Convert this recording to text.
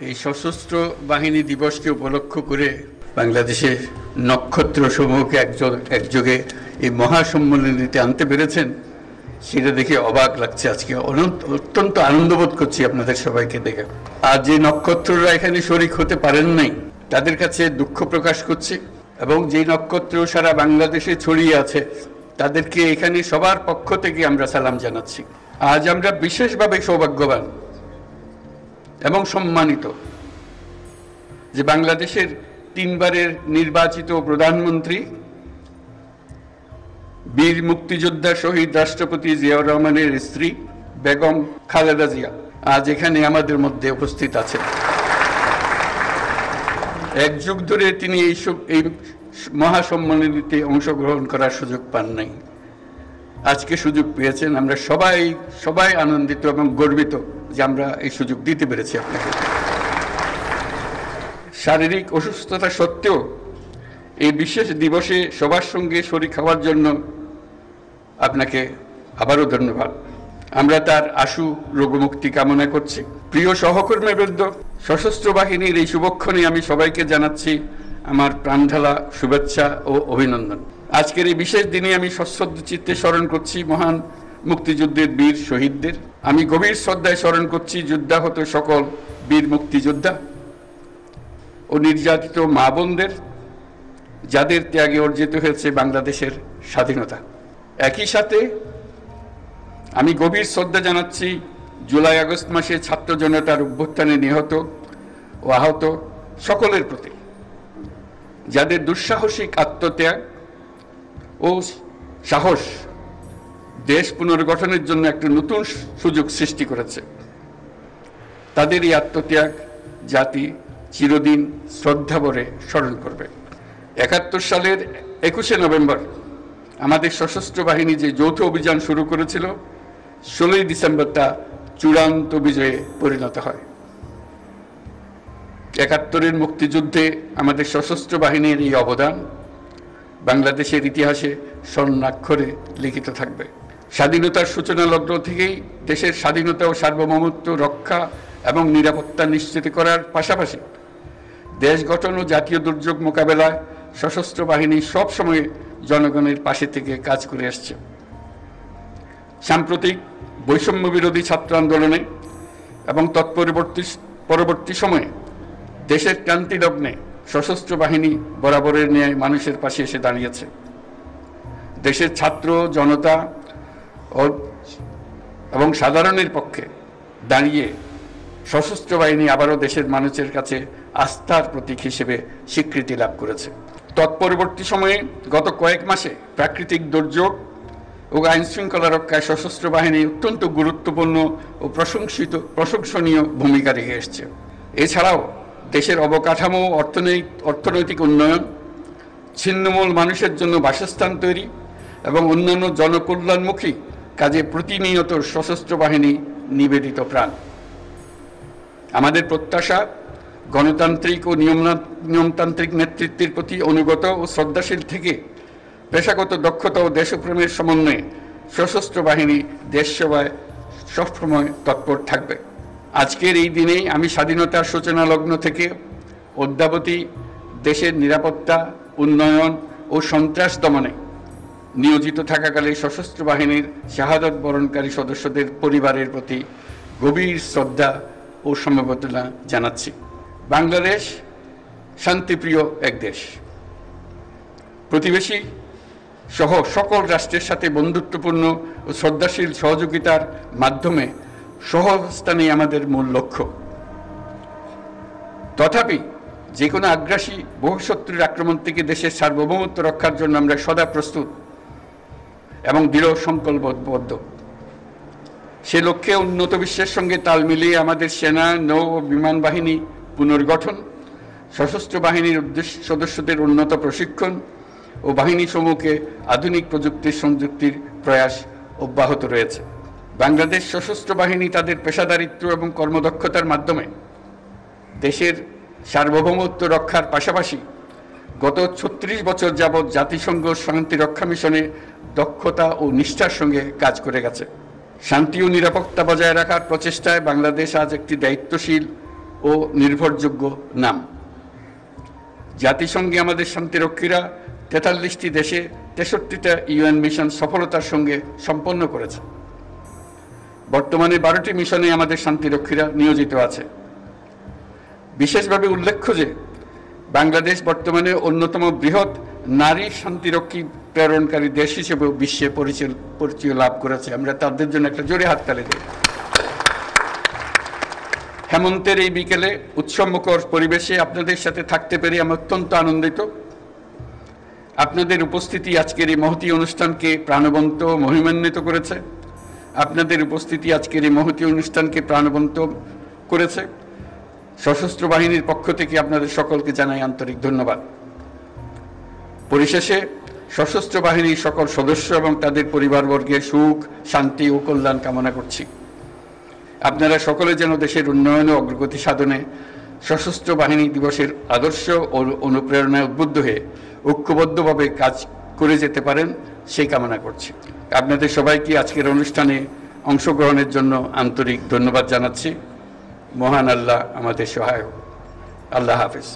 এই সশস্ত্র বাহিনী দিবসকে উপলক্ষ করে বাংলাদেশে নক্ষত্র সমূহকে একযোগে এই মহাসম্মেলনীতে আনতে পেরেছেন, সেটা দেখে অবাক লাগছে। আজকে অত্যন্ত আনন্দবোধ করছি আপনাদের সবাইকে দেখে। আর যে নক্ষত্ররা এখানে শরিক হতে পারেন নাই, তাদের কাছে দুঃখ প্রকাশ করছি, এবং যে নক্ষত্র সারা বাংলাদেশে ছড়িয়ে আছে তাদেরকে এখানে সবার পক্ষ থেকে আমরা সালাম জানাচ্ছি। আজ আমরা বিশেষভাবে সৌভাগ্যবান এবং সম্মানিত যে বাংলাদেশের 3 বারের নির্বাচিত প্রধানমন্ত্রী বীর মুক্তিযোদ্ধা শহীদ রাষ্ট্রপতি জিয়াউর রহমানের স্ত্রী বেগম খালেদা জিয়া আজ এখানে আমাদের মধ্যে উপস্থিত আছেন। এক যুগ ধরে তিনি এই মহাসম্মেলনীতে অংশগ্রহণ করার সুযোগ পান নাই, আজকে সুযোগ পেয়েছেন। আমরা সবাই আনন্দিত এবং গর্বিত যে আমরা এই সুযোগ দিতে পেরেছি আপনাকে। শারীরিক অসুস্থতা সত্ত্বেও এই বিশেষ দিবসে সবার সঙ্গে শরীক হওয়ার জন্য আপনাকে আবারও ধন্যবাদ। আমরা তার আশু রোগমুক্তি কামনা করছি। প্রিয় সহকর্মীবৃন্দ, সশস্ত্র বাহিনীর এই শুভক্ষণে আমি সবাইকে জানাচ্ছি আমার প্রাণঢালা শুভেচ্ছা ও অভিনন্দন। আজকের এই বিশেষ দিনে আমি সশ্রদ্ধ চিত্তে স্মরণ করছি মহান মুক্তিযুদ্ধের বীর শহীদদের। আমি গভীর শ্রদ্ধায় স্মরণ করছি যুদ্ধাহত সকল বীর মুক্তিযোদ্ধা ও নির্যাতিত মা বোনদের, যাদের ত্যাগে অর্জিত হয়েছে বাংলাদেশের স্বাধীনতা। একই সাথে আমি গভীর শ্রদ্ধা জানাচ্ছি জুলাই আগস্ট মাসে ছাত্র জনতার অভ্যুত্থানে নিহত ও আহত সকলের প্রতি, যাদের দুঃসাহসিক আত্মত্যাগ ও সাহস দেশ পুনর্গঠনের জন্য একটা নতুন সুযোগ সৃষ্টি করেছে। তাদের এই আত্মত্যাগ জাতি চিরদিন শ্রদ্ধাভরে স্মরণ করবে। 71 সালের 21শে নভেম্বর আমাদের সশস্ত্র বাহিনী যে যৌথ অভিযান শুরু করেছিল, 16ই ডিসেম্বর তা চূড়ান্ত বিজয়ে পরিণত হয়। 71-এর মুক্তিযুদ্ধে আমাদের সশস্ত্র বাহিনীর এই অবদান বাংলাদেশের ইতিহাসে স্বর্ণাক্ষরে লিখিত থাকবে। স্বাধীনতার সূচনা লগ্ন থেকেই দেশের স্বাধীনতা ও সার্বভৌমত্ব রক্ষা এবং নিরাপত্তা নিশ্চিত করার পাশাপাশি দেশ গঠন ও জাতীয় দুর্যোগ মোকাবেলায় সশস্ত্র বাহিনী সবসময় জনগণের পাশে থেকে কাজ করে আসছে। সাম্প্রতিক বৈষম্য বিরোধী ছাত্র আন্দোলনে এবং পরবর্তী সময়ে দেশের ক্রান্তি লগ্নে সশস্ত্র বাহিনী বরাবরের ন্যায় মানুষের পাশে এসে দাঁড়িয়েছে। দেশের ছাত্র জনতা এবং সাধারণের পক্ষে দাঁড়িয়ে সশস্ত্র বাহিনী আবারও দেশের মানুষের কাছে আস্থার প্রতীক হিসেবে স্বীকৃতি লাভ করেছে। তৎপরবর্তী সময়ে গত কয়েক মাসে প্রাকৃতিক দুর্যোগ ও আইন শৃঙ্খলা রক্ষায় সশস্ত্র বাহিনী অত্যন্ত গুরুত্বপূর্ণ ও প্রশংসনীয় ভূমিকা রেখে এসছে। এছাড়াও দেশের অবকাঠামো, অর্থনৈতিক উন্নয়ন, ছিন্নমূল মানুষের জন্য বাসস্থান তৈরি এবং অন্যান্য জনকল্যাণমুখী কাজে প্রতিনিয়ত সশস্ত্র বাহিনী নিবেদিত প্রাণ। আমাদের প্রত্যাশা গণতান্ত্রিক ও নিয়মতান্ত্রিক নেতৃত্বের প্রতি অনুগত ও শ্রদ্ধাশীল থেকে পেশাগত দক্ষতা ও দেশপ্রেমের সমন্বয়ে সশস্ত্র বাহিনী দেশ সেবায় সবসময় তৎপর থাকবে। আজকের এই দিনেই আমি স্বাধীনতার সূচনা লগ্ন থেকে অদ্যাবধি দেশের নিরাপত্তা, উন্নয়ন ও সন্ত্রাস দমনে নিয়োজিত থাকাকালে সশস্ত্র বাহিনীর শাহাদাত বরণকারী সদস্যদের পরিবারের প্রতি গভীর শ্রদ্ধা ও সমবেদনা জানাচ্ছি। বাংলাদেশ শান্তিপ্রিয় এক দেশ। প্রতিবেশী সহ সকল রাষ্ট্রের সাথে বন্ধুত্বপূর্ণ ও শ্রদ্ধাশীল সহযোগিতার মাধ্যমে সহাবস্থানই আমাদের মূল লক্ষ্য। তথাপি যে কোনো আগ্রাসী বহিঃশত্রুর আক্রমণ থেকে দেশের সার্বভৌমত্ব রক্ষার জন্য আমরা সদা প্রস্তুত এবং দৃঢ় সংকল্পবদ্ধ। সে লক্ষ্যে উন্নত বিশ্বের সঙ্গে তাল মিলিয়ে আমাদের সেনা, নৌ ও বিমান বাহিনী পুনর্গঠন, সশস্ত্র বাহিনীর সদস্যদের উন্নত প্রশিক্ষণ ও বাহিনী সমূহকে আধুনিক প্রযুক্তির সংযুক্তির প্রয়াস অব্যাহত রয়েছে। বাংলাদেশ সশস্ত্র বাহিনী তাদের পেশাদারিত্ব এবং কর্মদক্ষতার মাধ্যমে দেশের সার্বভৌমত্ব রক্ষার পাশাপাশি গত 36 বছর যাবৎ জাতিসংঘ শান্তি রক্ষা মিশনে দক্ষতা ও নিষ্ঠার সঙ্গে কাজ করে গেছে। শান্তি ও নিরাপত্তা বজায় রাখার প্রচেষ্টায় বাংলাদেশ আজ একটি দায়িত্বশীল ও ও নির্ভরযোগ্য নাম। জাতিসংঘে আমাদের শান্তিরক্ষীরা 43টি দেশে 63টা ইউএন মিশন সফলতার সঙ্গে সম্পন্ন করেছে। বর্তমানে 12টি মিশনে আমাদের শান্তিরক্ষীরা নিয়োজিত আছে। বিশেষভাবে উল্লেখ্য যে বাংলাদেশ বর্তমানে অন্যতম বৃহৎ নারী শান্তিরক্ষী প্রেরণকারী দেশ হিসেবে বিশ্বে পরিচয় লাভ করেছে। আমরা তাদের জন্য একটা জোরে হাততালি দিই। হেমন্তের এই বিকেলে উৎসবমুখর পরিবেশে আপনাদের সাথে থাকতে পেরে আমি অত্যন্ত আনন্দিত। আপনাদের উপস্থিতি আজকের এই মহতী অনুষ্ঠানকে প্রাণবন্ত মহিমান্বিত করেছে। আপনাদের উপস্থিতি আজকের এই মহতী অনুষ্ঠানকে প্রাণবন্ত করেছে। সশস্ত্র বাহিনীর পক্ষ থেকে আপনাদের সকলকে জানাই আন্তরিক ধন্যবাদ। পরিশেষে সশস্ত্র বাহিনীর সকল সদস্য এবং তাদের পরিবারবর্গের সুখ, শান্তি ও কল্যাণ কামনা করছি। আপনারা সকলে যেন দেশের উন্নয়ন ও অগ্রগতি সাধনে সশস্ত্র বাহিনী দিবসের আদর্শ ও অনুপ্রেরণায় উদ্বুদ্ধ হয়ে ঐক্যবদ্ধভাবে কাজ করে যেতে পারেন সেই কামনা করছি। আপনাদের সবাইকে আজকের অনুষ্ঠানে অংশগ্রহণের জন্য আন্তরিক ধন্যবাদ জানাচ্ছি। মহান আল্লাহ আমাদের সহায়ক। আল্লাহ হাফেজ।